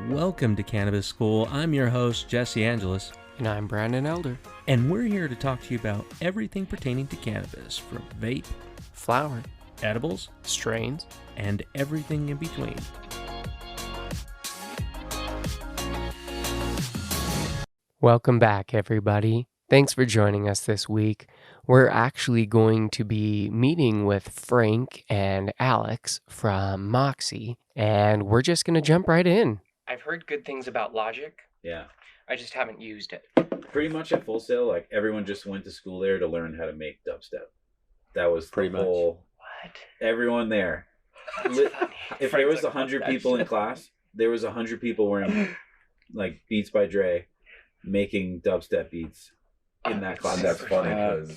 Welcome to Cannabis School. I'm your host, Jesse Angeles. And I'm Brandon Elder. And we're here to talk to you about everything pertaining to cannabis, from vape, flower, edibles, strains, and everything in between. Welcome back, everybody. Thanks for joining us this week. We're actually going to be meeting with Frank and Alex from Moxie, and we're just going to jump right in. I've heard good things about Logic. Yeah. I just haven't used it. Pretty much at Full Sail, like everyone just went to school there to learn how to make dubstep. That was pretty much. What? Everyone there. If there was 100 people in class, there was 100 people wearing like Beats by Dre, making dubstep beats in that class. And that's funny because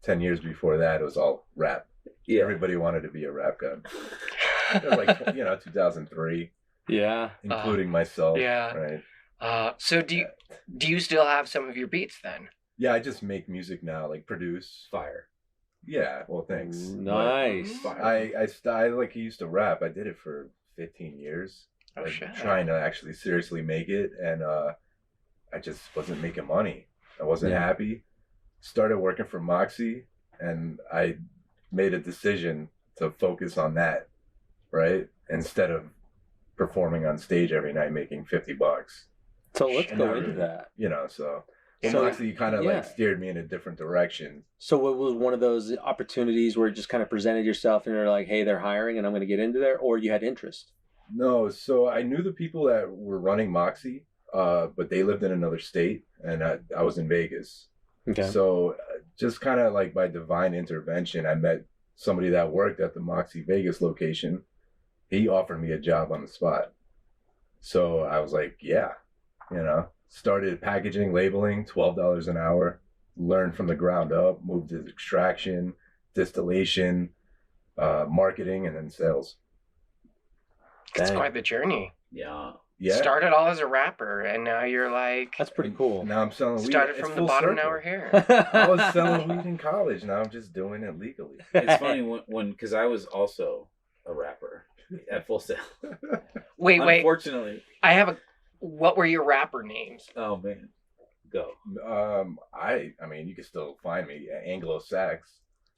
10 years before that, it was all rap. Yeah. Everybody wanted to be a rap guy. It was like, 2003. Yeah. Including myself. Yeah. Right. So do you still have some of your beats then? Yeah, I just make music now, like produce. Fire. Yeah, well, thanks. Nice. But I used to rap. I did it for 15 years. Oh, shit. Trying to actually seriously make it, and I just wasn't making money. I wasn't happy. Started working for Moxie, and I made a decision to focus on that, right? Instead of performing on stage every night making $50. So let's go into that. So So- Moxie kind of like steered me in a different direction. So what was one of those opportunities where you just kind of presented yourself and you're like, hey, they're hiring and I'm going to get into there, or you had interest? No, so I knew the people that were running Moxie, but they lived in another state, and I was in Vegas. Okay. So just kind of like by divine intervention, I met somebody that worked at the Moxie Vegas location. He offered me a job on the spot. So I was like, yeah, started packaging, labeling, $12 an hour, learned from the ground up, moved to extraction, distillation, marketing, and then sales. It's Dang. quite the journey. Yeah. Yeah. Started all as a rapper, and now you're like... That's pretty cool. Now I'm selling weed. Started It's from the full bottom, circle. now we're here. I was selling weed in college. Now I'm just doing it legally. It's funny when because I was also a rapper at Full Sail. Wait. Unfortunately. I have what were your rapper names? Oh man. Go. I mean, you can still find me at Anglo Sax.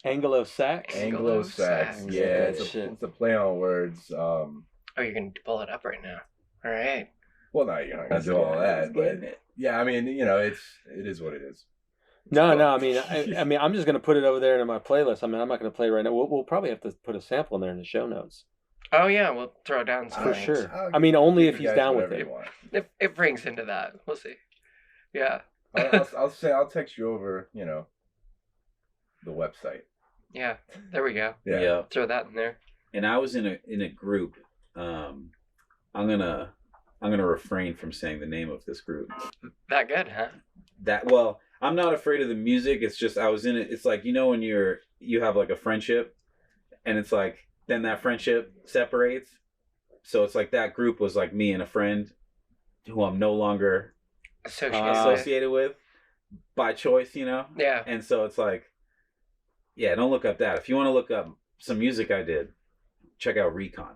Anglo Sax? Anglo Sax. Sax. Yeah, Shit. it's a play on words. Oh, you're going to pull it up right now. All right. Well, no, you're not gonna do all that, but yeah, I mean, it is what it is. No. I mean, I'm just going to put it over there in my playlist. I mean, I'm not going to play it right now. We'll probably have to put a sample in there in the show notes. Oh, yeah, we'll throw down some For things. sure. I mean, only if he's down with it. If it brings into that. We'll see. Yeah. I'll text you over, the website. Yeah. There we go. Yeah. Throw that in there. And I was in a group. I'm gonna refrain from saying the name of this group. That good, huh? I'm not afraid of the music. It's just I was in it. It's like when you have like a friendship, and it's like then that friendship separates. So it's like that group was like me and a friend, who I'm no longer associated with by choice. Yeah. And so it's like, yeah, don't look up that. If you want to look up some music I did, check out Recon.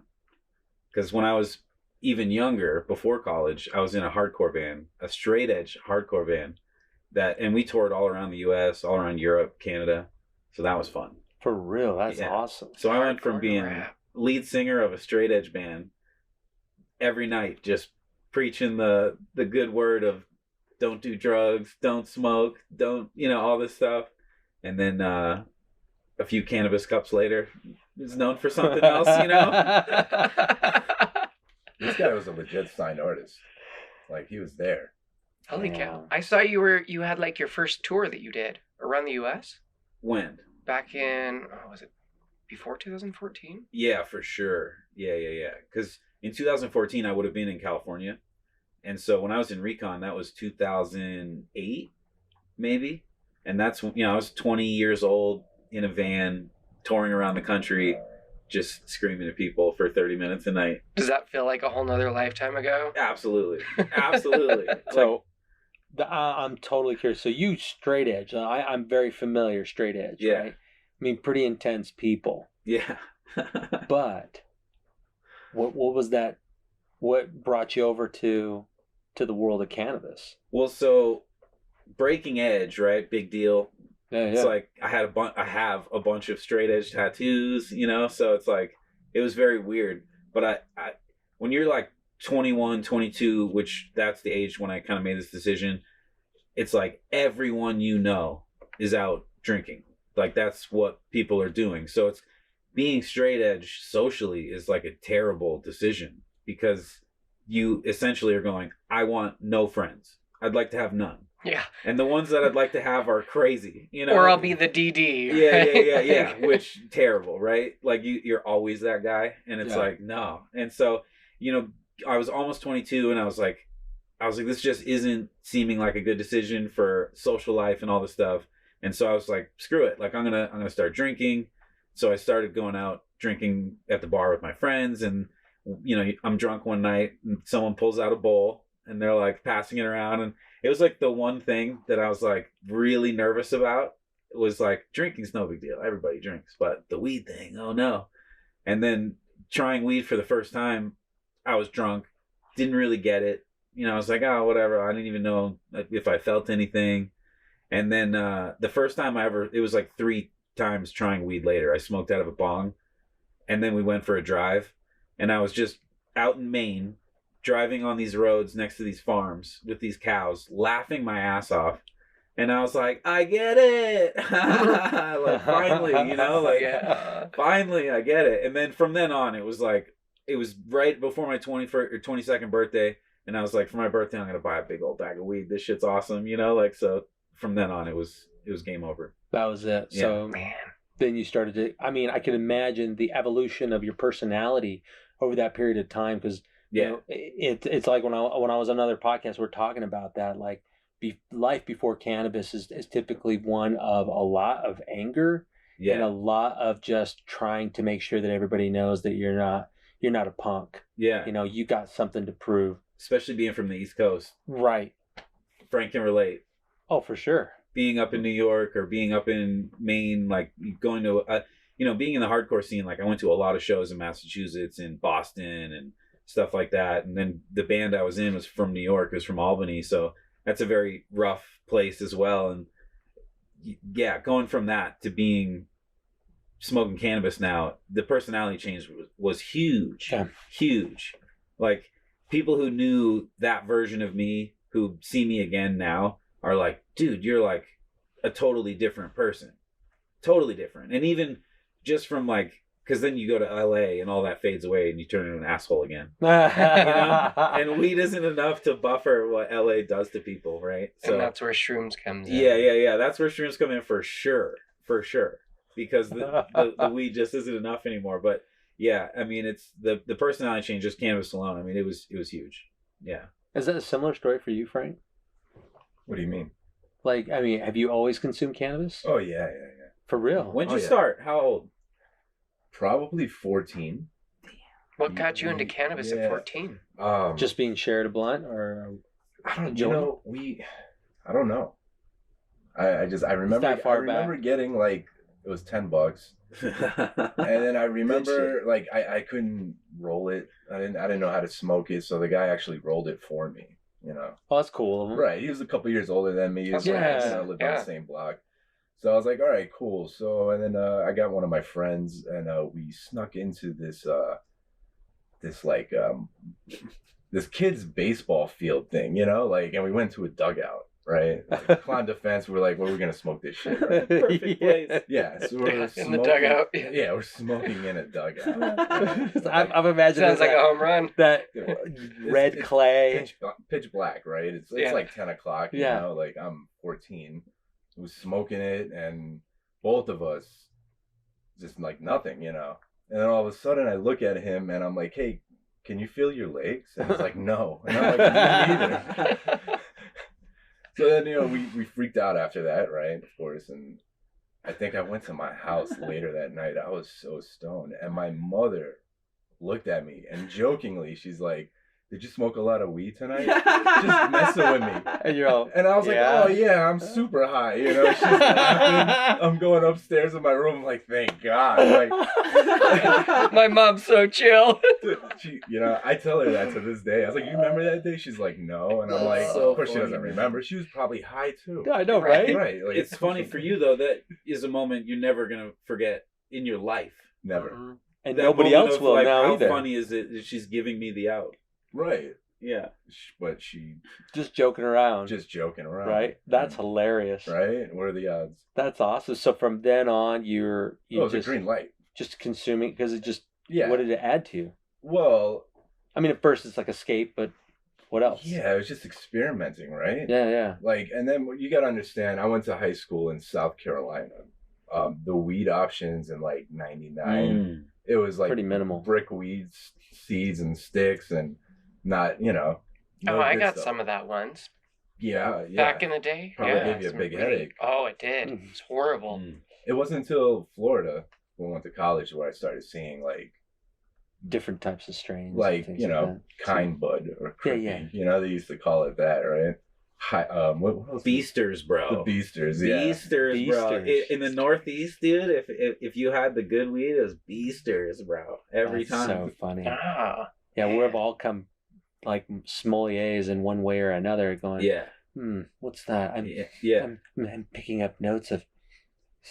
Because when I was even younger, before college, I was in a hardcore band, a straight edge hardcore band, and we toured all around the U.S., all around Europe, Canada. So that was fun. For real, that's awesome. So I went from Hardcore being rap. lead singer of a straight edge band every night, just preaching the good word of don't do drugs, don't smoke, don't, all this stuff. And then a few cannabis cups later, is known for something else, This guy was a legit signed artist. Like, he was there. Holy cow. I saw you had like your first tour that you did around the U.S. When? Back in, was it before 2014? Yeah, for sure. Yeah. Because in 2014, I would have been in California. And so when I was in Recon, that was 2008, maybe. And that's, I was 20 years old in a van, touring around the country, just screaming at people for 30 minutes a night. Does that feel like a whole nother lifetime ago? Absolutely. So I'm totally curious. So you straight edge. I'm very familiar straight edge, Yeah. right? I mean, pretty intense people. Yeah. But what was that what brought you over to the world of cannabis? Well, so breaking edge, right? Big deal. Yeah, It's like I have a bunch of straight edge tattoos, so it's like it was very weird. But I when you're like 21, 22, which that's the age when I kind of made this decision, it's like everyone is out drinking. Like that's what people are doing. So it's being straight edge socially is like a terrible decision because you essentially are going, I want no friends. I'd like to have none. Yeah. And the ones that I'd like to have are crazy, Or I'll be the DD. Yeah. Which terrible, right? Like you're always that guy, and it's like no. And so, I was almost 22, and I was like, this just isn't seeming like a good decision for social life and all this stuff. And so I was like, screw it. Like I'm gonna start drinking. So I started going out drinking at the bar with my friends, and I'm drunk one night, and someone pulls out a bowl, and they're like passing it around, and it was like the one thing that I was like really nervous about. It was like drinking's no big deal. Everybody drinks, but the weed thing, oh no. And then trying weed for the first time, I was drunk, didn't really get it. I was like, oh, whatever. I didn't even know if I felt anything. And then the first time it was like 3 times trying weed later. I smoked out of a bong, and then we went for a drive, and I was just out in Maine, driving on these roads next to these farms with these cows, laughing my ass off. And I was like, I get it. Like, finally, finally I get it. And then from then on, it was right before my 21st or 22nd birthday. And I was like, for my birthday, I'm going to buy a big old bag of weed. This shit's awesome. So from then on, it was game over. That was it. Yeah. So then you started to, I can imagine the evolution of your personality over that period of time. Cause it's like when I was on another podcast, we're talking about that, like life before cannabis is typically one of a lot of anger and a lot of just trying to make sure that everybody knows that you're not a punk. Yeah. You got something to prove. Especially being from the East Coast. Right. Frank can relate. Oh, for sure. Being up in New York or being up in Maine, like going to, being in the hardcore scene, like I went to a lot of shows in Massachusetts and Boston and stuff like that. And then the band I was in was from New York, it was from Albany. So that's a very rough place as well. And yeah, going from that to smoking cannabis now, the personality change was huge. Yeah. Huge. Like people who knew that version of me, who see me again now, are like, dude, you're like a totally different person. Totally different. And even just from like, because then you go to LA and all that fades away and you turn into an asshole again. And weed isn't enough to buffer what LA does to people, right? So, and that's where shrooms comes in. Yeah. That's where shrooms come in for sure. Because the weed just isn't enough anymore. But yeah, it's the personality change, just cannabis alone. It was huge. Yeah. Is that a similar story for you, Frank? What do you mean? Like, have you always consumed cannabis? Oh, yeah. For real? When'd you start? How old? Probably 14. What got you into cannabis at 14? Just being shared a blunt, or I don't know. I don't know. I remember getting like it was $10, and then I remember like I couldn't roll it. I didn't know how to smoke it, so the guy actually rolled it for me. Oh, that's cool. Right, he was a couple years older than me. He was lived on the same block. So I was like, all right, cool. So, and then I got one of my friends, and we snuck into this kid's baseball field thing, and we went to a dugout, right? Climbed the fence. We're like, well, we're going to smoke this shit, right? Perfect place. Yeah, so we're in smoking, the dugout. Yeah, we're smoking in a dugout. I've imagined sounds like a home run. That red clay. Pitch black, right? It's like 10 o'clock, you know? Like, I'm 14. Was smoking it, and both of us just like nothing, And then all of a sudden I look at him and I'm like, hey, can you feel your legs? And he's like, no. And I'm like, me neither. So then, we freaked out after that, right? Of course. And I think I went to my house later that night. I was so stoned. And my mother looked at me and jokingly, she's like, did you smoke a lot of weed tonight? Just messing with me. And you're all, And I was like, oh yeah, I'm super high. You know, she's laughing. I'm going upstairs in my room, like, thank God. Like, My mom's so chill. she, you know, I tell her that to this day. I was like, you remember that day? She's like, no. And I'm like, So of course she funny, doesn't man. remember. She was probably high too. I know, right? Right. Like, It's funny for you though. That is a moment you're never gonna forget in your life. Never. And That nobody moment else of, will like, now how either. funny is it that she's giving me the out? Right. Yeah. But she Just joking around. just joking around. right? That's hilarious. Right? What are the odds? That's awesome. So from then on, you It's just a green light. just consuming because it just Yeah. what did it add to you? Well, I mean, at first it's like escape, but what else? yeah, it was just experimenting, right? Yeah. Like, and then you got to understand, I went to high school in South Carolina. The weed options in like 99, it was like Pretty minimal. brick weeds, seeds and sticks, and not, you know. no I good got stuff. some of that once. Yeah. Back in the day. Probably yeah, gave you a some big really- headache. Oh, it did. Mm. It's horrible. It wasn't until Florida, when I went to college, where I started seeing like Different types of strains. and like things you know like that. kind bud or crippy. Yeah. You know, they used to call it that, right? Hi, what else? Beasters, bro. The Beasters, yeah. Beasters, bro. Beasters. In the Northeast, dude, if you had the good weed, it was Beasters, bro. Every That's time. so funny. Ah. Yeah, we've all come like sommeliers in one way or another, going, Yeah. what's that? Yeah. I'm picking up notes of is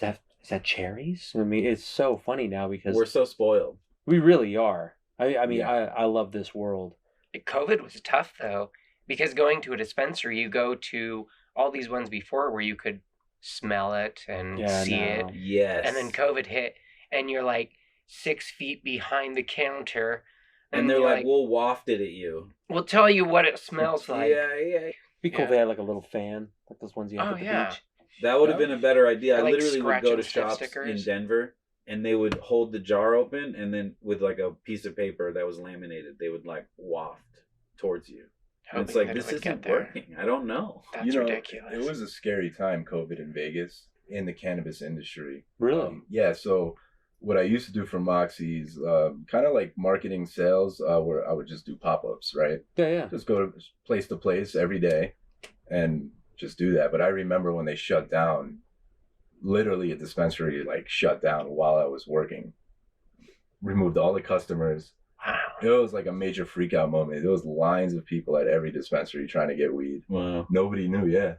that cherries? I mean, it's so funny now because We're so spoiled. we really are. I mean, Yeah. I love this world. COVID was tough though, because going to a dispensary, you go to all these ones before where you could smell it and Yeah, see it, no. Yes. and then COVID hit, and you're like 6 feet behind the counter, And they're you're like, we'll waft it at you. "We'll tell you what it smells like." Yeah. Be cool Yeah. if they had like a little fan, like those ones you have Oh, at the yeah. beach. That would have been a better idea. I Like literally would scratch go and to sniff shops stickers. in Denver, and they would hold the jar open, and then with like a piece of paper that was laminated, they would like waft towards you. And it's Hoping like, that it this would get isn't there. working. I don't know. That's You know, ridiculous. it was a scary time, COVID in Vegas, in the cannabis industry. Really? Yeah, so what I used to do for Moxie's, kind of like marketing sales, where I would just do pop-ups, right? Yeah. Just go to place every day and just do that. But I remember when they shut down, literally a dispensary like shut down while I was working, removed all the customers. Wow. It was like a major freak out moment. There was lines of people at every dispensary trying to get weed. Wow. Nobody knew. Yeah,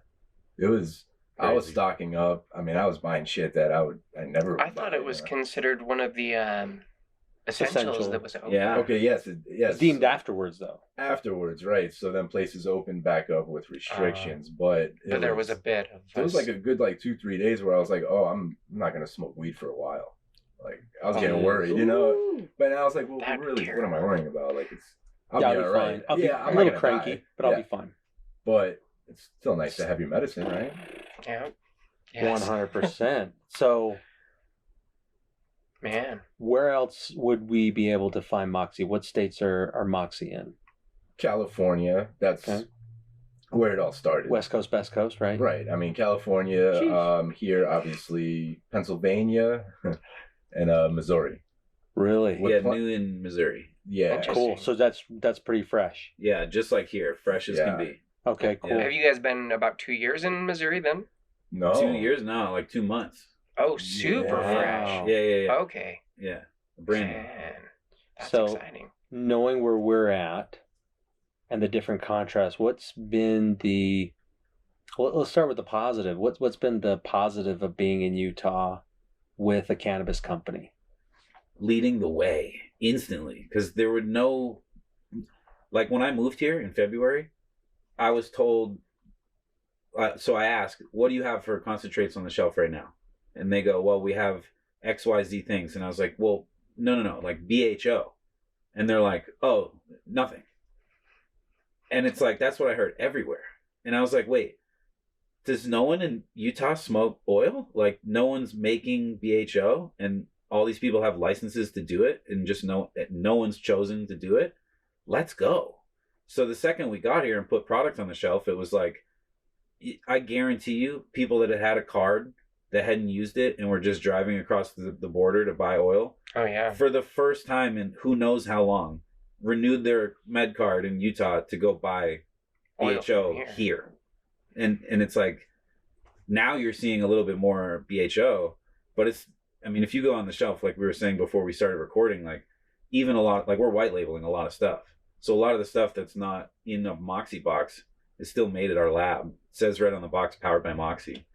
it was. I was Crazy. stocking up. I mean, I was buying shit that I never. would I thought buy, it was you know? considered one of the essentials Essential. that was open. Yeah. Okay. Yes. Yes. It's deemed afterwards though. afterwards, right? So then places opened back up with restrictions, but But there was a bit of There was like a good 2-3 days where I was like, oh, I'm not gonna smoke weed for a while. Like I was getting worried, you know. Ooh. But I was like, well, That'd be really, what am I terrible. worrying about? Like I'll Yeah, be I'll be all right. fine. I'll be I'm a not little gonna cranky, die. but I'll Yeah. be fine. But it's still nice to have your medicine, right? Yeah. Yes. 100%. So Man. where else would we be able to find Moxie? What states are Moxie in? California, that's Okay. where it all started. West Coast, Best Coast, right? Right. I mean, California, Sheesh. here, obviously, Pennsylvania, and Missouri. Really? What Yeah, pla- new in Missouri. Yeah. Interesting. Cool. So that's pretty fresh. Yeah, just like here, fresh as Yeah. can be. Okay, cool. Yeah. Have you guys been about 2 years in Missouri then? No. 2 years now, like 2 months. Oh, super Wow. fresh. Yeah. Okay. Yeah. Brand new. Man, that's So- exciting. Knowing where we're at and the different contrasts, what's been the let's start with the positive. What's been the positive of being in Utah with a cannabis company? Leading the way instantly, because there were no, like when I moved here in February, I was told, so I asked, what do you have for concentrates on the shelf right now? And they go, well, we have XYZ things. And I was like, well, no, like BHO. And they're like, oh, nothing. And it's like, that's what I heard everywhere. And I was like, wait, does no one in Utah smoke oil? Like no one's making BHO and all these people have licenses to do it and just no one's chosen to do it. Let's go. So the second we got here and put product on the shelf, it was like, I guarantee you people that had a card that hadn't used it and were just driving across the border to buy oil Oh, yeah. for the first time in who knows how long, renewed their med card in Utah to go buy Oil BHO here. And it's like, now you're seeing a little bit more BHO, but if you go on the shelf, like we were saying before we started recording, like even a lot, like we're white labeling a lot of stuff. So a lot of the stuff that's not in a Moxie box is still made at our lab. It says right on the box, powered by Moxie.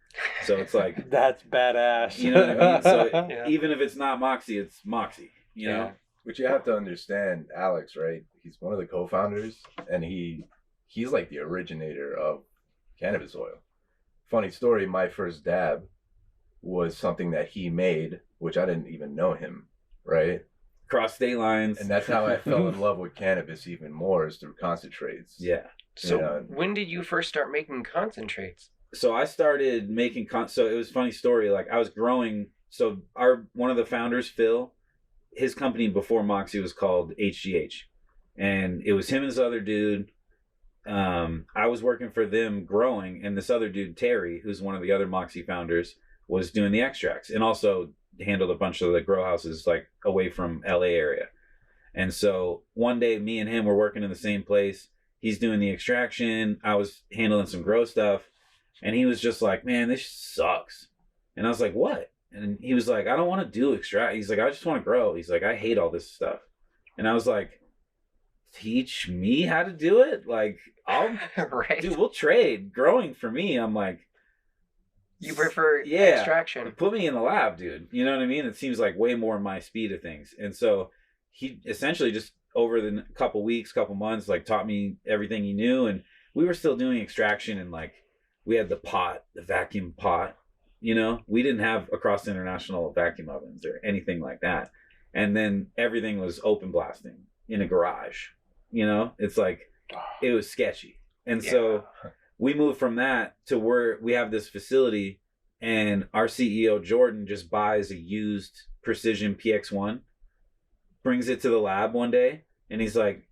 So it's like, that's badass. You know what I mean? So even if it's not Moxie, it's Moxie, you know? But you have to understand Alex, right? He's one of the co-founders, and he's like the originator of cannabis oil. Funny story, my first dab was something that he made, which I didn't even know him, right? Cross state lines. And that's how I fell in love with cannabis even more, is through concentrates. Yeah. So when did you first start making concentrates? So I started making so it was a funny story. Like I was growing. So one of the founders, Phil, his company before Moxie was called HGH, and it was him and this other dude. I was working for them growing, and this other dude, Terry, who's one of the other Moxie founders, was doing the extracts and also handled a bunch of the grow houses like away from LA area. And so one day me and him were working in the same place. He's doing the extraction. I was handling some grow stuff. And he was just like, man, this sucks. And I was like, what? And he was like, I don't want to do extract. He's like, I just want to grow. He's like, I hate all this stuff. And I was like, teach me how to do it? Like, right. Dude, we'll trade. Growing for me, I'm like, you prefer extraction. Put me in the lab, dude. You know what I mean? It seems like way more my speed of things. And so he essentially just over the couple months, like taught me everything he knew. And we were still doing extraction, and like we had the vacuum pot, you know, we didn't have across international vacuum ovens or anything like that. And then everything was open blasting in a garage, you know, it's like, it was sketchy. And so we moved from that to where we have this facility, and our CEO Jordan just buys a used Precision PX1, brings it to the lab one day, and he's like,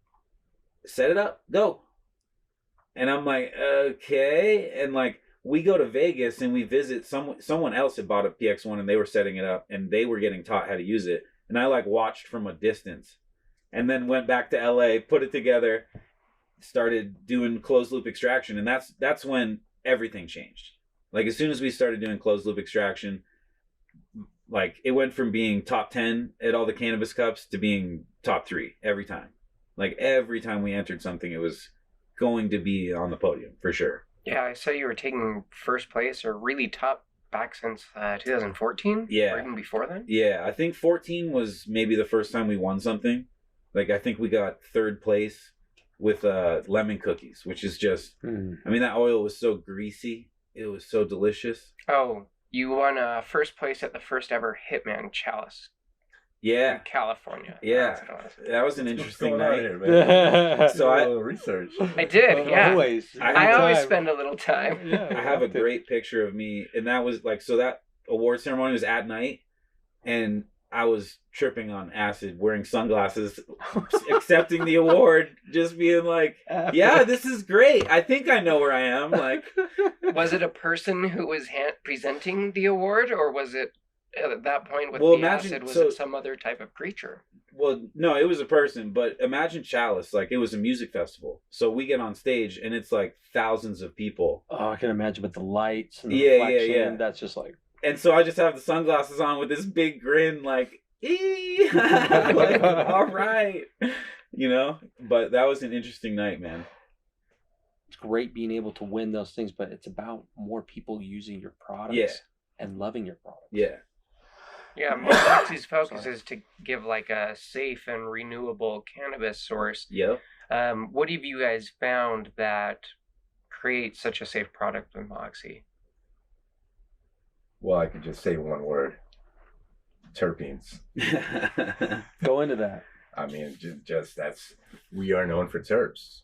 set it up, go. And I'm like, okay. And like, we go to Vegas and we visit someone else had bought a PX1 and they were setting it up and they were getting taught how to use it. And I like watched from a distance, and then went back to LA, put it together, started doing closed loop extraction. And that's when everything changed. Like as soon as we started doing closed loop extraction, like it went from being top 10 at all the cannabis cups to being top 3 every time. Like every time we entered something, it was going to be on the podium for sure. Yeah, I saw you were taking first place or really top back since 2014. Yeah, or even before then. Yeah, I think 14 was maybe the first time we won something. Like I think we got third place with lemon cookies, which is just, I mean, that oil was so greasy, it was so delicious. Oh, you won first place at the first ever Hitman Chalice. Yeah, in California. Yeah, that was an interesting night. Here, so I research. I did. Yeah, I always time. spend a little time. Yeah, I have a great picture of me, and that was like, so that award ceremony was at night, and I was tripping on acid, wearing sunglasses, accepting the award, just being like, yeah, this is great. I think I know where I am. Like, was it a person who was presenting the award, or was it at that point with acid, was it some other type of creature? Well, no, it was a person, but imagine Chalice, like it was a music festival. So we get on stage and it's like thousands of people. Oh, I can imagine with the lights and the reflection. Yeah. That's just like... And so I just have the sunglasses on with this big grin, like, like, all right, you know? But that was an interesting night, man. It's great being able to win those things, but it's about more people using your products and loving your products. Yeah. Yeah, Moxie's focus is to give like a safe and renewable cannabis source. Yep. What have you guys found that creates such a safe product with Moxie? Well, I could just say one word: terpenes. Go into that. I mean, just we are known for terps.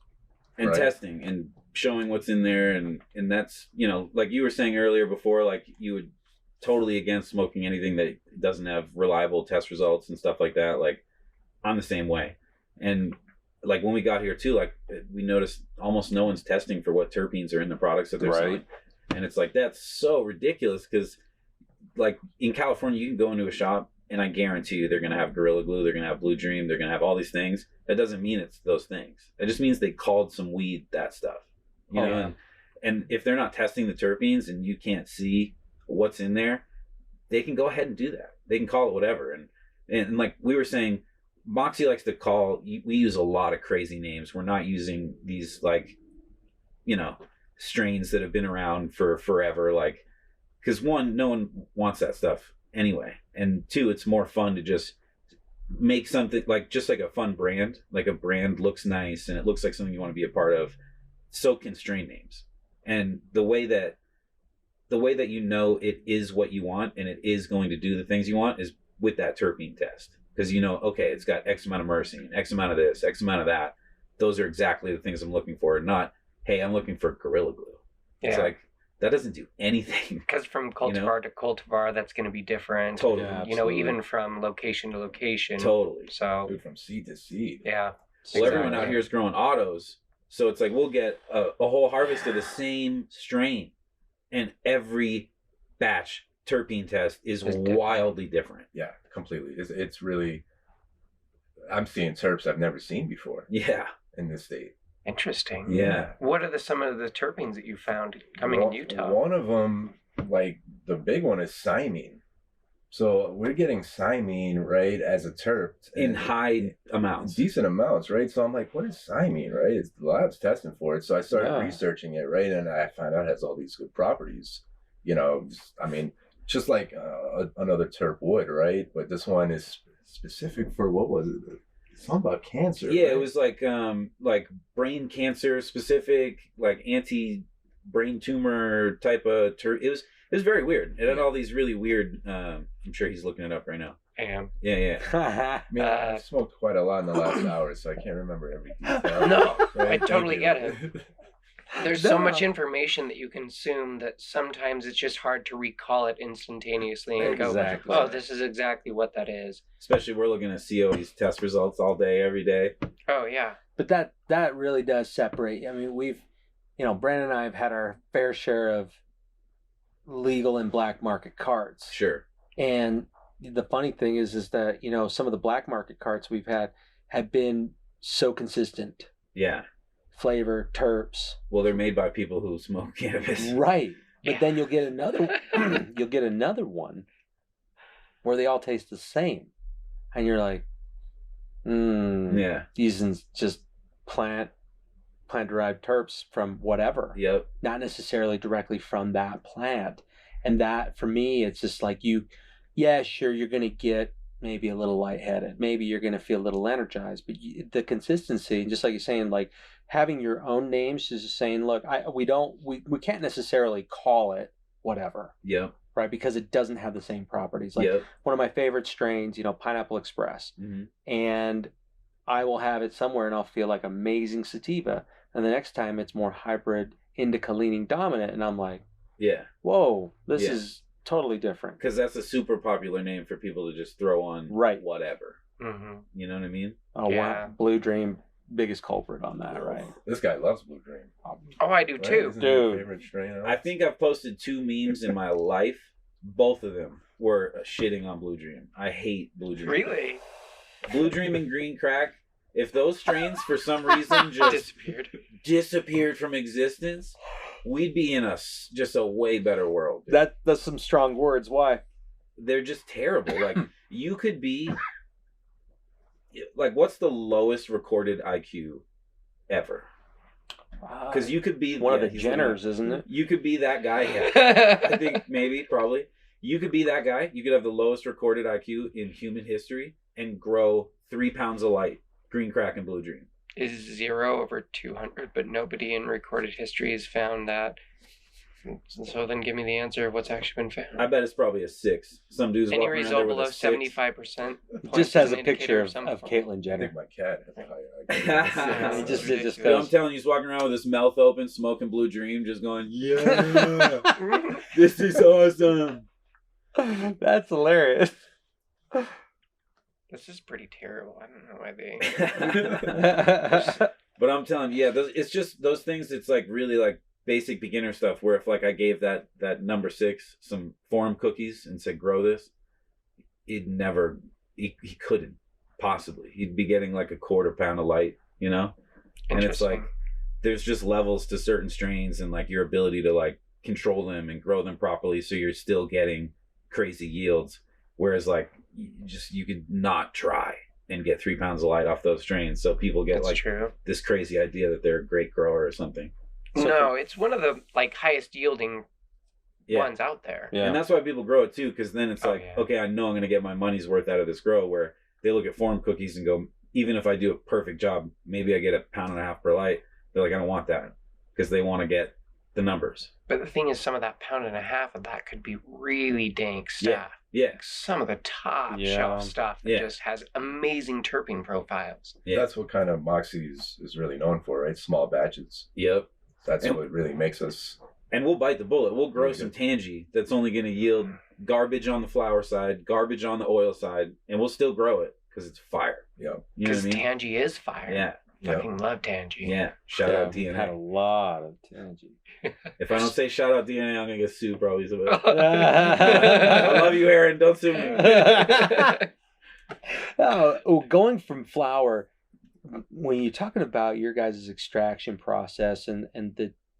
And testing and showing what's in there, and that's, you know, like you were saying earlier before, like you would totally against smoking anything that doesn't have reliable test results and stuff like that. Like I'm the same way. And like when we got here too, like we noticed almost no one's testing for what terpenes are in the products that they're selling. And it's like, that's so ridiculous, because like in California, you can go into a shop and I guarantee you they're going to have Gorilla Glue, they're going to have Blue Dream, they're going to have all these things. That doesn't mean it's those things. It just means they called some weed that stuff. You know, yeah. and if they're not testing the terpenes and you can't see what's in there, they can go ahead and do that. They can call it whatever. And like we were saying, Moxie likes to call, we use a lot of crazy names. We're not using these like, you know, strains that have been around for forever. Like, because one, no one wants that stuff anyway. And two, it's more fun to just make something like, just like a fun brand. Like a brand looks nice and it looks like something you want to be a part of. So can strain names. And the way that you know it is what you want and it is going to do the things you want is with that terpene test. Because you know, okay, it's got X amount of myrcene, X amount of this, X amount of that. Those are exactly the things I'm looking for. Not, hey, I'm looking for Gorilla Glue. Yeah. It's like, that doesn't do anything. Because from cultivar to cultivar, that's going to be different. Totally. Yeah, you know, even from location to location. Totally. So, dude, from seed to seed. Yeah. Well, everyone out here is growing autos. So it's like we'll get a whole harvest of the same strain. And every batch terpene test is wildly different. Yeah, completely. It's really, I'm seeing terps I've never seen before. Yeah. In this state. Interesting. Yeah. What are some of the terpenes that you found coming in Utah? One of them, like the big one, is cymene. So we're getting cymene, right, as a terp. In high amounts. Decent amounts, right? So I'm like, what is cymene, right? It's, the lab's testing for it. So I started researching it, right? And I found out it has all these good properties. You know, I mean, just like another terp would, right? But this one is specific for, what was it? Something about cancer. Yeah, right? It was like brain cancer specific, like anti-brain tumor type of terp. It was very weird. It had all these really weird. I'm sure he's looking it up right now. I am. Yeah. I mean, I smoked quite a lot in the last hour, so I can't remember every detail. No, right? I totally get it. There's so much information that you consume that sometimes it's just hard to recall it instantaneously and go, oh, this is exactly what that is. Especially we're looking at COE's test results all day, every day. Oh, yeah. But that really does separate. I mean, Brandon and I have had our fair share of legal and black market carts. Sure. And the funny thing is that, some of the black market carts we've had have been so consistent. Yeah. Flavor, terps. Well, they're made by people who smoke cannabis. Right. But then you'll get another one where they all taste the same. And you're like, yeah. These just plant-derived terps from whatever. Yep. Not necessarily directly from that plant. And that, for me, it's just like sure, you're going to get maybe a little lightheaded. Maybe you're going to feel a little energized. But the consistency, just like you're saying, like having your own names is just saying, look, we can't necessarily call it whatever. Yep. Right? Because it doesn't have the same properties. Like one of my favorite strains, Pineapple Express. Mm-hmm. And I will have it somewhere and I'll feel like amazing sativa. And the next time it's more hybrid indica leaning dominant. And I'm like, whoa, this is totally different. Because that's a super popular name for people to just throw on whatever. Mm-hmm. You know what I mean? Oh, wow. Blue Dream, biggest culprit on that, right? This guy loves Blue Dream. Oh, I do too. Dude. Favorite strain I think I've posted 2 memes in my life. Both of them were shitting on Blue Dream. I hate Blue Dream. Really? Blue Dream and Green Crack. If those strains for some reason just disappeared from existence, we'd be in just a way better world. Dude. That's some strong words. Why? They're just terrible. Like, you could be like, what's the lowest recorded IQ ever? Because you could be one of the Jenners, isn't it? You could be that guy. Yeah. I think maybe, probably. You could be that guy. You could have the lowest recorded IQ in human history and grow 3 pounds of light. Green Crack and Blue Dream. Is 0 over 200, but nobody in recorded history has found that. So then give me the answer of what's actually been found. I bet it's probably a 6. Some dudes any walking result around there below with a 75%. It just has a picture of Caitlyn Jenner. I think my cat. It just goes. I'm telling you, he's walking around with his mouth open, smoking Blue Dream, just going, yeah, this is awesome. That's hilarious. This is pretty terrible. I don't know why they... But I'm telling you, it's just those things. It's like really like basic beginner stuff where if like I gave that number 6 some form cookies and said, grow this, he couldn't possibly. He'd be getting like a quarter pound of light, you know? And it's like, there's just levels to certain strains and like your ability to like control them and grow them properly so you're still getting crazy yields. Whereas like you could not try and get 3 pounds of light off those strains. So people get this crazy idea that they're a great grower or something. So it's one of the like highest yielding ones out there. Yeah. And that's why people grow it too, because then it's okay, I know I'm going to get my money's worth out of this grow, where they look at form cookies and go, even if I do a perfect job, maybe I get 1.5 pounds per light. They're like, I don't want that, because they want to get the numbers. But the thing is, some of that 1.5 pounds of that could be really dank stuff. Yeah. Like some of the top shelf stuff that just has amazing terpene profiles. Yeah. That's what kind of Moxie is really known for, right? Small batches. Yep. That's what really makes us. And we'll bite the bullet. We'll grow some Tangy that's only going to yield garbage on the flower side, garbage on the oil side, and we'll still grow it because it's fire. Yeah. Because Tangy is fire. Yeah. Fucking love Tangy. Yeah. Shout out DNA. We've had a lot of Tangy. If I don't say shout out DNA, I'm going to get sued probably. I love you, Aaron. Don't sue me. Going from flower, when you're talking about your guys' extraction process and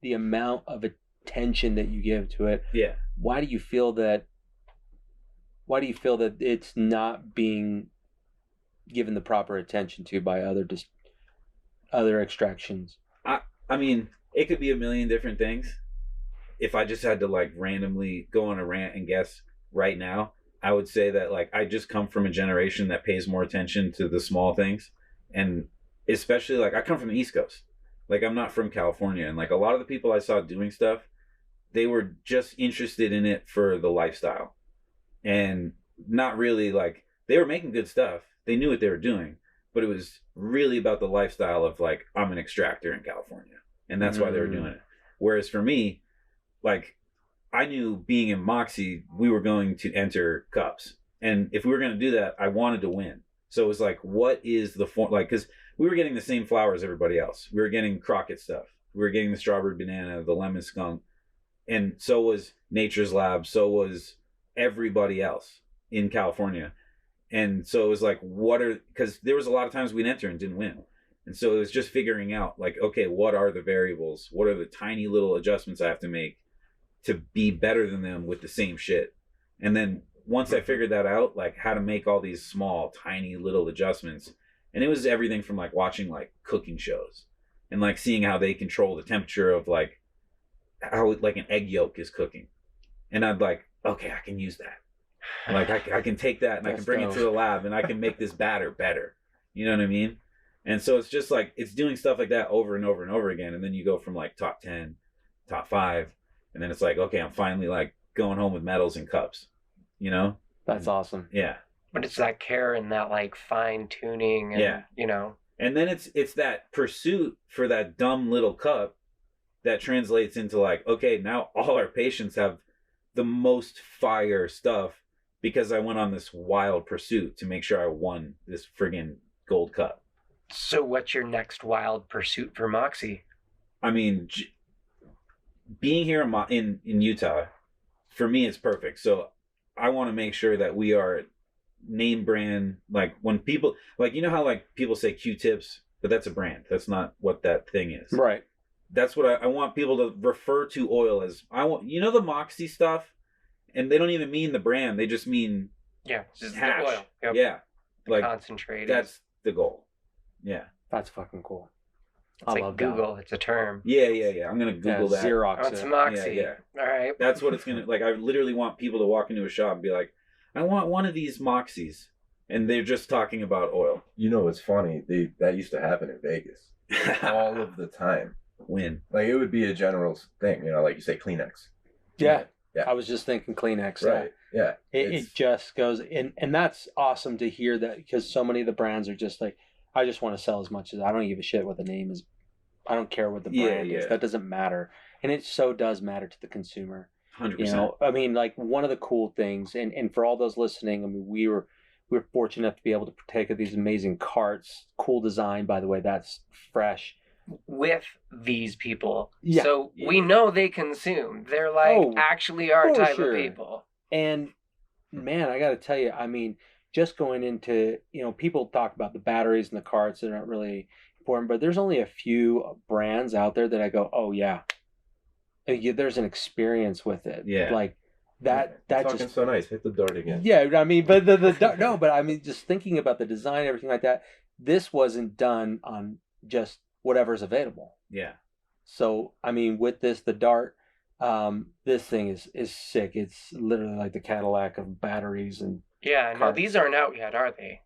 the amount of attention that you give to it, why do you feel that it's not being given the proper attention to by other extractions? I mean, it could be a million different things. If I just had to like randomly go on a rant and guess right now, I would say that like I just come from a generation that pays more attention to the small things. And especially like I come from the East Coast. Like I'm not from California. And like a lot of the people I saw doing stuff, they were just interested in it for the lifestyle. And not really like, they were making good stuff. They knew what they were doing. But it was really about the lifestyle of like, I'm an extractor in California. And that's why they were doing it. Whereas for me, like I knew being in Moxie, we were going to enter cups. And if we were going to do that, I wanted to win. So it was like, what is the form? Like, because we were getting the same flower as everybody else. We were getting Crockett stuff. We were getting the strawberry banana, the lemon skunk. And so was Nature's Lab. So was everybody else in California. And so it was like, because there was a lot of times we'd enter and didn't win. And so it was just figuring out like, okay, what are the variables? What are the tiny little adjustments I have to make to be better than them with the same shit? And then once I figured that out, like how to make all these small, tiny little adjustments. And it was everything from like watching like cooking shows and like seeing how they control the temperature of like how like an egg yolk is cooking. And I'd like, okay, I can use that. Like I can take that and I can bring it to the lab and I can make this batter better. You know what I mean? And so it's just like, it's doing stuff like that over and over and over again. And then you go from like top 10, top 5. And then it's like, okay, I'm finally like going home with medals and cups, you know? That's awesome. Yeah. But it's that care and that like fine tuning and, you know. And then it's that pursuit for that dumb little cup that translates into like, okay, now all our patients have the most fire stuff because I went on this wild pursuit to make sure I won this friggin' gold cup. So what's your next wild pursuit for Moxie? I mean, being here in Utah, for me, it's perfect. So I want to make sure that we are name brand. Like when people, like, you know how like people say Q-tips, but that's a brand. That's not what that thing is. Right. That's what I want people to refer to oil as. I want, you know, the Moxie stuff, and they don't even mean the brand. They just mean just hash. The oil. Yep. Yeah, like concentrated. That's the goal. Yeah, that's fucking cool. It's like Google. It's a term. Yeah. I'm gonna Google that. Xerox. Oh, it's Moxie. Yeah. All right. That's what it's gonna like. I literally want people to walk into a shop and be like, "I want one of these Moxies," and they're just talking about oil. You know, it's funny. That used to happen in Vegas all of the time. When like it would be a general thing, you know, like you say Kleenex. Yeah. I was just thinking Kleenex. Right. Yeah. It just goes in, and that's awesome to hear that because so many of the brands are just like, I just want to sell as much as I don't give a shit what the name is. I don't care what the brand is. That doesn't matter. And it so does matter to the consumer. 100%. You know, I mean, like one of the cool things, and for all those listening, I mean, we were fortunate enough to be able to partake of these amazing carts. Cool design, by the way. That's fresh. With these people. Yeah. So we know they consume. They're like actually our type of people. And man, I got to tell you, I mean, just going into, people talk about the batteries and the carts that aren't really important, but there's only a few brands out there that I go, oh yeah, there's an experience with it. Yeah. Like that Talking just so nice. Hit the dart again. Yeah, I mean, but no, but I mean, just thinking about the design, everything like that. This wasn't done on just whatever's available. Yeah. So I mean, with this, the Dart, this thing is sick. It's literally like the Cadillac of batteries and. Yeah, no, these aren't out yet, are they?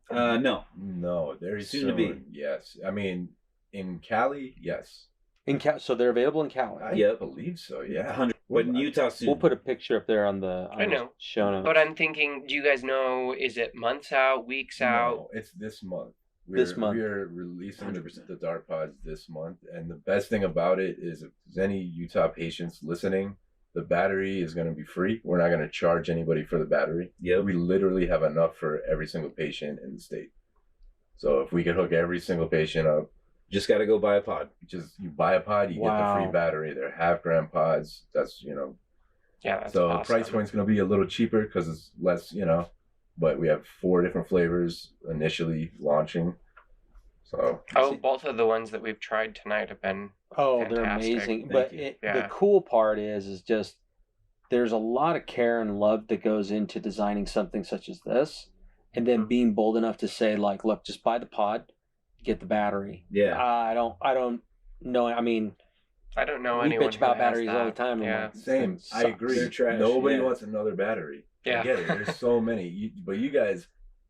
No. No, they're Soon to be. Yes, I mean, in Cali, yes. So they're available in Cali. I believe so. Yeah. 100. But in Utah soon. We'll put a picture up there on the. I know. Show notes. But I'm thinking, do you guys know? Is it months out, weeks out? No, it's this month. We're releasing the Dart Pods this month, and the best thing about it is if there's any Utah patients listening, the battery is going to be free. We're not going to charge anybody for the battery. Yeah. We literally have enough for every single patient in the state. So if we could hook every single patient up, just got to go buy a pod. You buy a pod, you get the free battery. They're 0.5 gram pods. That's Yeah, that's so awesome. price point's going to be a little cheaper because it's less, but we have 4 different flavors initially launching. So both of the ones that we've tried tonight have been they're fantastic. amazing. But Yeah. the cool part is just there's a lot of care and love that goes into designing something such as this, and then being bold enough to say, like, look, just buy the pod, get the battery. Yeah. I don't know. I mean, I don't know we anyone bitch about who has batteries that. all the time. Yeah. Like, same. I agree. They're trash. Nobody Yeah. wants another battery. Yeah. I get it. There's so many. But you guys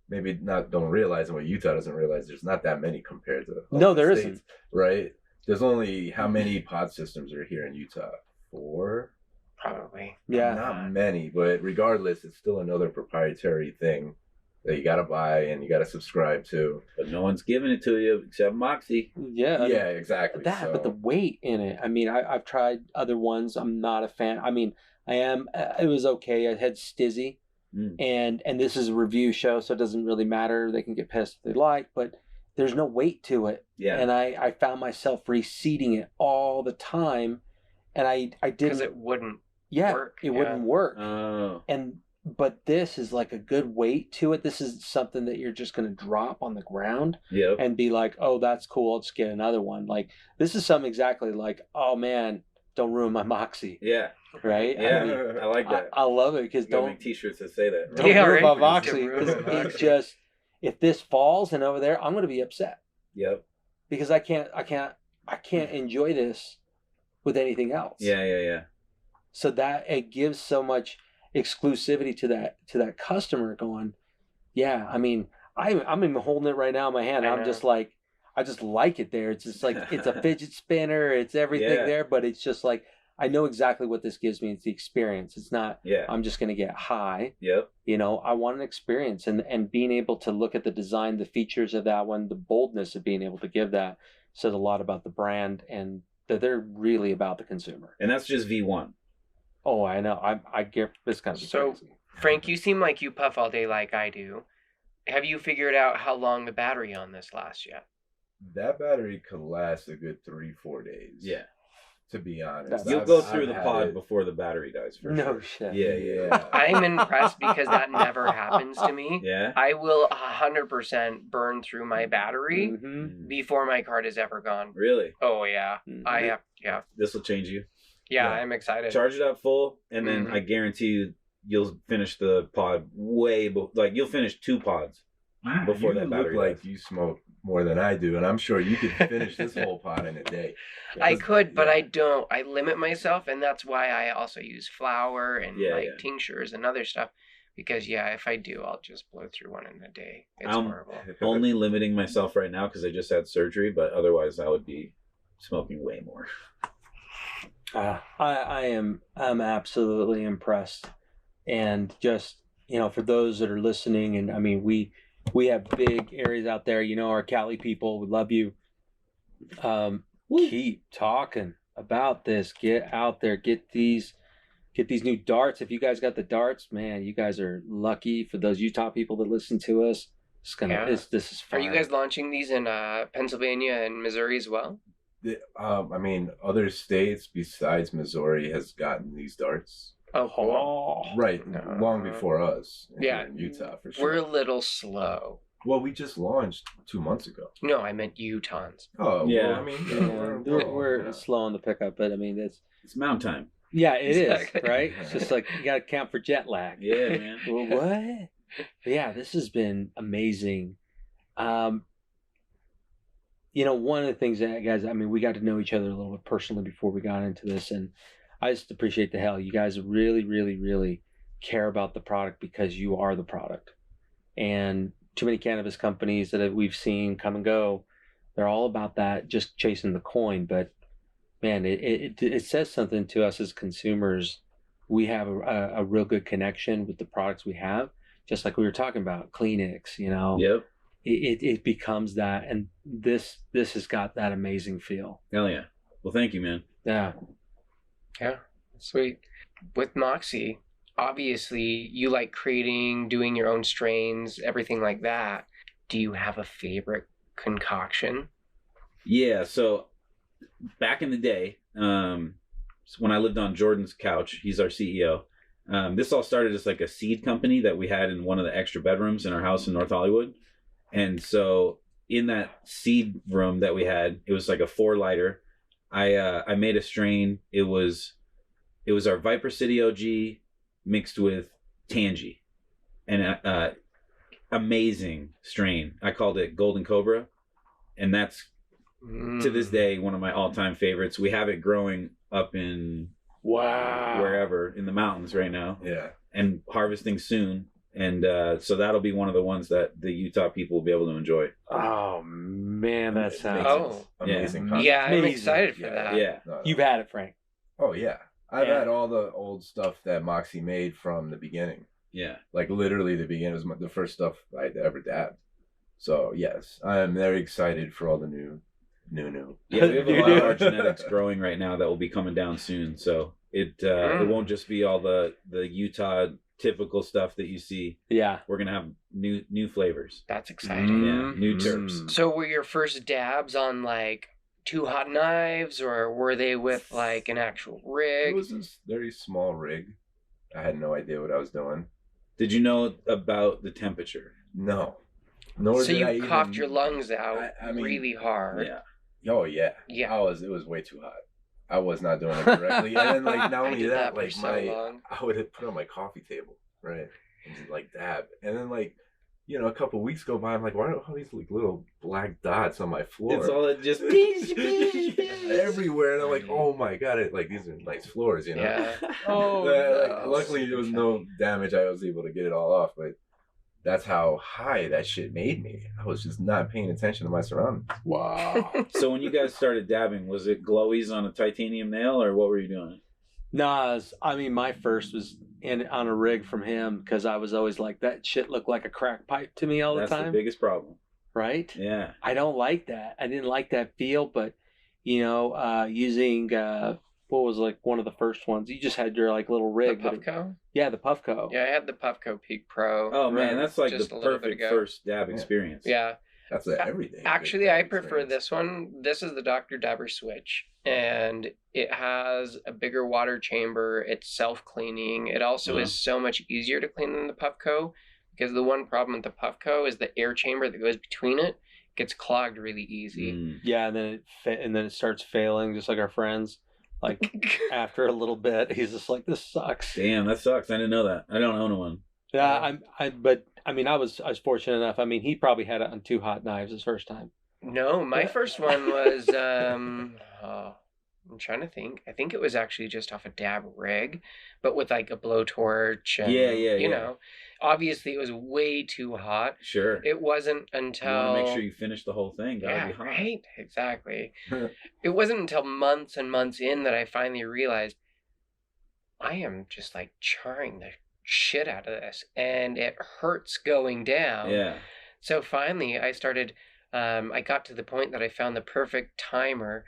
maybe don't realize, and what Utah doesn't realize, there's not that many compared to No, there states, isn't. Right? There's only how many pod systems are here in Utah? 4? Probably. Yeah. Not many, but regardless, it's still another proprietary thing that you got to buy and you got to subscribe to. But no one's giving it to you except Moxie. Yeah. Yeah, exactly. But the weight in it. I mean, I've tried other ones. I'm not a fan. I mean, I am. It was okay. I had Stizzy. And this is a review show, so it doesn't really matter. They can get pissed if they like, but there's no weight to it. Yeah. And I found myself reseating it all the time, and I didn't. Because it wouldn't work. It wouldn't work. Oh. But this is like a good weight to it. This is something that you're just going to drop on the ground and be like, oh, that's cool. I'll just get another one. Like, this is something exactly like, oh man, don't ruin my Moxie. Yeah. Right? Yeah. I mean, I like that. I love it because Don't make t-shirts that say that. Don't Yeah, ruin right. my Moxie. Don't ruin Because my it's Moxie. just, if this falls and over there, I'm going to be upset Yep. because I can't enjoy this with anything else. Yeah. So that it gives so much exclusivity to that customer going, yeah, I mean, I'm even holding it right now in my hand. I'm just like, I just like it there. It's just like, it's a fidget spinner. It's everything there, but it's just like, I know exactly what this gives me. It's the experience. It's not, I'm just going to get high. Yep. I want an experience, and being able to look at the design, the features of that one, the boldness of being able to give that says a lot about the brand and that they're really about the consumer. And that's just V1. Oh, I know. I get this kind of crazy. Frank, you seem like you puff all day like I do. Have you figured out how long the battery on this lasts yet? That battery could last a good 3-4 days. Yeah. To be honest. You'll go through the pod before the battery dies, for No sure. shit. Yeah. I'm impressed because that never happens to me. Yeah. I will 100% burn through my battery before my card is ever gone. Really? Oh, yeah. This will change you. Yeah, I'm excited. Charge it up full, and then I guarantee you'll finish the pod you'll finish 2 pods before that battery look like you smoke more than I do, and I'm sure you could finish this whole pod in a day. I could, but I don't. I limit myself, and that's why I also use flour and tinctures and other stuff. Because if I do, I'll just blow through one in a day. It's horrible. Only limiting myself right now because I just had surgery, but otherwise I would be smoking way more. I'm absolutely impressed, and just for those that are listening, and I mean we have big areas out there. Our Cali people, we love you. Keep talking about this. Get out there. Get these new darts. If you guys got the darts, man, you guys are lucky. For those Utah people that listen to us, this is fun. Are you guys launching these in Pennsylvania and Missouri as well? I mean, other states besides Missouri has gotten these darts. Oh, cool. Right, No. long before us. Yeah. Here in Utah for We're a sure. little slow. Well, we just launched 2 months ago. No, I meant Utahns. Oh, Yeah. well, I mean, We're slow on the pickup, but I mean It's mountain time. yeah, it Exactly. is, right? It's just like you got to account for jet lag. Yeah, man. Well, what? But yeah, this has been amazing. One of the things that, guys, I mean, we got to know each other a little bit personally before we got into this, and I just appreciate the hell. You guys really, really, really care about the product because you are the product. And too many cannabis companies that we've seen come and go, they're all about that, just chasing the coin. But man, it says something to us as consumers. We have a real good connection with the products we have, just like we were talking about Kleenex, Yep. It becomes that, and this has got that amazing feel. Hell yeah. Well, thank you, man. Yeah. Sweet. With Moxie, obviously you like creating, doing your own strains, everything like that. Do you have a favorite concoction? Yeah, so back in the day, when I lived on Jordan's couch, he's our CEO. This all started as like a seed company that we had in one of the extra bedrooms in our house in North Hollywood. And so in that seed room that we had, it was like a 4-lighter. I made a strain. It was our Viper City OG mixed with Tangy, and amazing strain. I called it Golden Cobra, and that's to this day one of my all-time favorites. We have it growing up in wherever in the mountains right now, and harvesting soon. And so that'll be one of the ones that the Utah people will be able to enjoy. Oh man, that sounds amazing. Yeah, I'm Amazing. excited for that. Yeah. You've had it, Frank. Oh yeah, I've Yeah. had all the old stuff that Moxie made from the beginning. Yeah. Like literally the beginning was the first stuff I'd ever dabbed. So yes, I am very excited for all the new. Yeah, we have a lot of our genetics growing right now that will be coming down soon. So it won't just be all the Utah typical stuff that you see. Yeah. We're gonna have new flavors. That's exciting. Yeah, new terps. So were your first dabs on like 2 hot knives, or were they with like an actual rig? It was this very small rig. I had no idea what I was doing. Did you know about the temperature? No. Nor So did I you even, coughed your lungs out I mean, really hard. Yeah. Oh yeah. Yeah. It was way too hot. I was not doing it correctly. And then like not I only did that, for like so my long. I would have put it on my coffee table, right? And just like dab. And then like, a couple of weeks go by, I'm like, why are all these like little black dots on my floor? It's all it just everywhere. And I'm like, oh my god, these are nice floors, Yeah. Luckily there was no damage. I was able to get it all off, but that's how high that shit made me. I was just not paying attention to my surroundings. Wow. So when you guys started dabbing, was it glowies on a titanium nail, or what were you doing? No, my first was on a rig from him, because I was always like, that shit looked like a crack pipe to me all the time. That's the biggest problem. Right? Yeah. I don't like that. I didn't like that feel, but using what was like one of the first ones, you just had your like little rig. The Puffco? Yeah, the Puffco. Yeah, I had the Puffco Peak Pro. Oh man, that's like just the a little bit perfect ago. first dab experience. Yeah. That's every day. Actually, I prefer this one. This is the Dr. Dabber Switch, and it has a bigger water chamber. It's self-cleaning. It also is so much easier to clean than the Puffco, because the one problem with the Puffco is the air chamber that goes between it gets clogged really easy. Yeah, and then it starts failing, just like our friends. Like after a little bit, he's just like, "This sucks." Damn, that sucks. I didn't know that. I don't own one. Yeah, I was fortunate enough. I mean, he probably had it on 2 hot knives his first time. No, my first one was I'm trying to think. I think it was actually just off a dab rig, but with like a blowtorch. And, you know, obviously it was way too hot. Sure. It wasn't until. You want to make sure you finish the whole thing. Gotta be hot. Right. Exactly. It wasn't until months and months in that I finally realized I am just like charring the shit out of this, and it hurts going down. Yeah. So finally, I started. I got to the point that I found the perfect timer,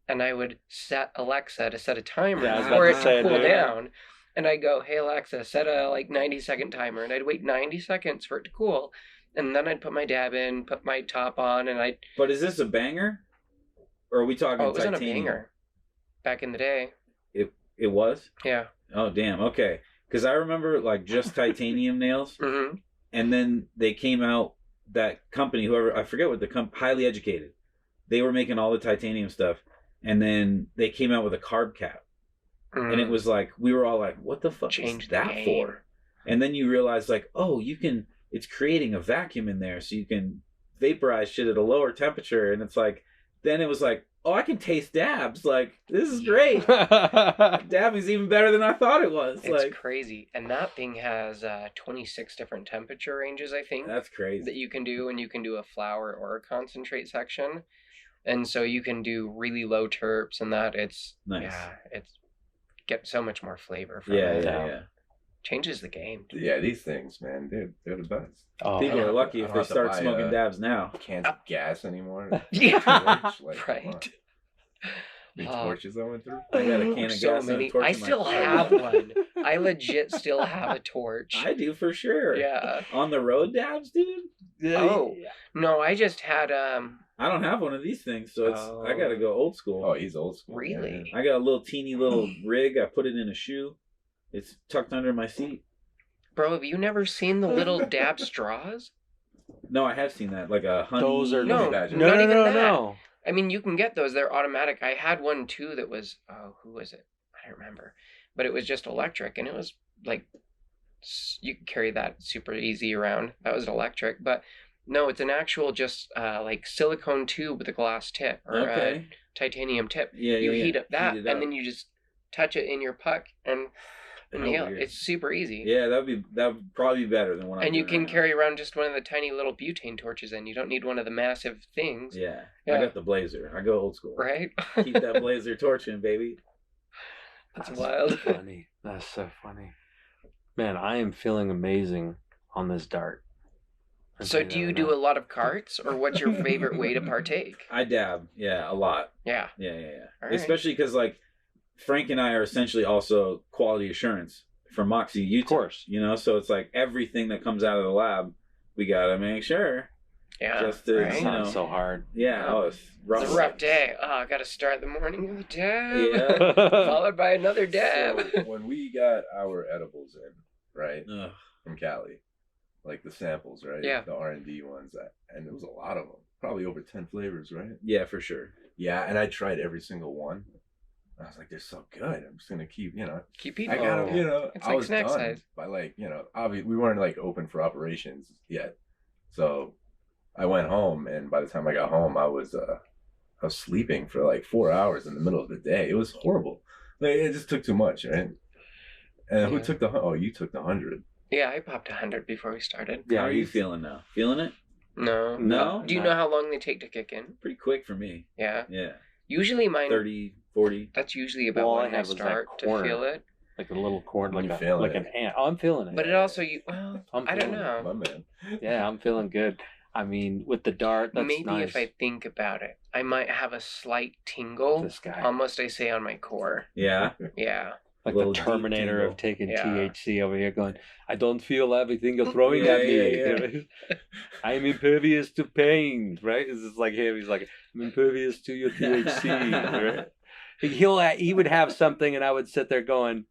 and I would set Alexa to set a timer for it to cool down. And I'd go, "Hey Alexa, set a 90-second timer," and I'd wait 90 seconds for it to cool, and then I'd put my dab in, put my top on, and I'd. But is this a banger, or are we talking? Oh, it wasn't titanium? a banger. Back in the day. It was. Yeah. Oh, damn. Okay. Because I remember like just titanium nails. Mm-hmm. And then they came out, that company, whoever, I forget what the Highly Educated. They were making all the titanium stuff. And then they came out with a carb cap. And it was like, we were all like, what the fuck is that for? And then you realize like, oh, it's creating a vacuum in there so you can vaporize shit at a lower temperature. And it's like, then it was like, oh, I can taste dabs. Like, this is great. Dabbing's even better than I thought it was. It's like crazy. And that thing has 26 different temperature ranges, I think. That's crazy. That you can do, and you can do a flower or a concentrate section. And so you can do really low terps and that. It's nice. Yeah, it's get so much more flavor from it. it. Yeah. Changes the game. Yeah, these things, man, they're the best. Oh, people are lucky if they start smoking dabs now. Cans of gas anymore. Yeah, right. The torches I went through. I got a can of so gas many. and a torch I in my still car. have one. I legit still have a torch. I do for sure. Yeah. On the road dabs, dude? Oh. No, I just had I don't have one of these things, so I gotta go old school. Oh, he's old school. Really? I got a little teeny little rig. I put it in a shoe. It's tucked under my seat. Bro, have you never seen the little dab straws? No, I have seen that. Like a honey. Those are No, badger. not even that. No. I mean, you can get those. They're automatic. I had one too that was, who was it? I don't remember. But it was just electric, and it was like, you could carry that super easy around. That was electric. But no, it's an actual just like silicone tube with a glass tip or a titanium tip. Yeah, you heat up that, Heat it and up. then you just touch it in your puck and nail it. Weird. It's super easy. Yeah, that would probably be better than what I'm And you doing can right carry around just one of the tiny little butane torches, and you don't need one of the massive things. now. Yeah. Yeah. I got the blazer. I go old school. Right? Keep that blazer torching, baby. That's wild. Funny. That's so funny. Man, I am feeling amazing on this dart. So do you do a lot of carts, or what's your favorite way to partake? I dab. Yeah, a lot. Yeah. Yeah. All right. Especially because like Frank and I are essentially also quality assurance for Moxie Utah. Of course. You know, so it's like everything that comes out of the lab, we gotta make sure. Yeah. Just to, right? you know, so hard. Yeah, oh, it's rough. It's a rough day. Oh, I got to start the morning with a dab. Yeah. Followed by another dab. So when we got our edibles in, right, Ugh. from Cali, like the samples, right? Yeah. The R&D ones, and there was a lot of them. Probably over 10 flavors, right? Yeah, for sure. Yeah, and I tried every single one. I was like, they're so good. I'm just gonna keep, Keep eating. I got them, It's I like was snack done size. by like, obviously we weren't like open for operations yet. So I went home, and by the time I got home, I was sleeping for like 4 hours in the middle of the day. It was horrible. Like, it just took too much, right? And who Yeah. took you took the 100. Yeah, I popped 100 before we started. How are you feeling now? Feeling it? No. No? Do you know how long they take to kick in? Pretty quick for me. Yeah. Yeah. Usually mine, 30, 40. that's usually about All I when I had was that start to corner. feel it. Like a little cord, You like feel like it. an ant. Oh, I'm feeling it. But it also, I'm I don't feeling it. know. My man. Yeah, I'm feeling good. I mean, with the dart, that's Maybe nice. if I think about it, I might have a slight tingle. This guy. Almost, I say, on my core. Yeah. Yeah. Like little the deep Terminator tingle. of taking Yeah. THC over here going, I don't feel everything you're throwing Yeah, at me. yeah, I'm impervious to pain, right? It's just like him. He's like, I'm impervious to your THC, right? He would have something, and I would sit there going,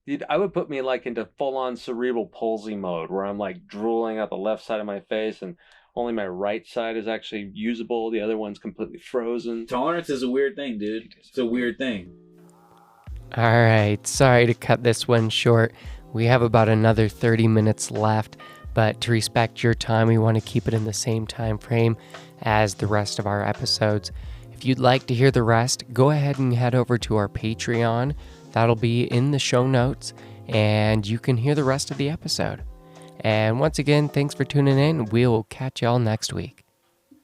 dude, I would put me like into full-on cerebral palsy mode where I'm like drooling out the left side of my face, and only my right side is actually usable. The other one's completely frozen. Tolerance is a weird thing, dude. It's a weird thing. All right. Sorry to cut this one short. We have about another 30 minutes left, but to respect your time, we want to keep it in the same time frame as the rest of our episodes. If you'd like to hear the rest, go ahead and head over to our Patreon. That'll be in the show notes, and you can hear the rest of the episode. And once again, thanks for tuning in. We'll catch y'all next week.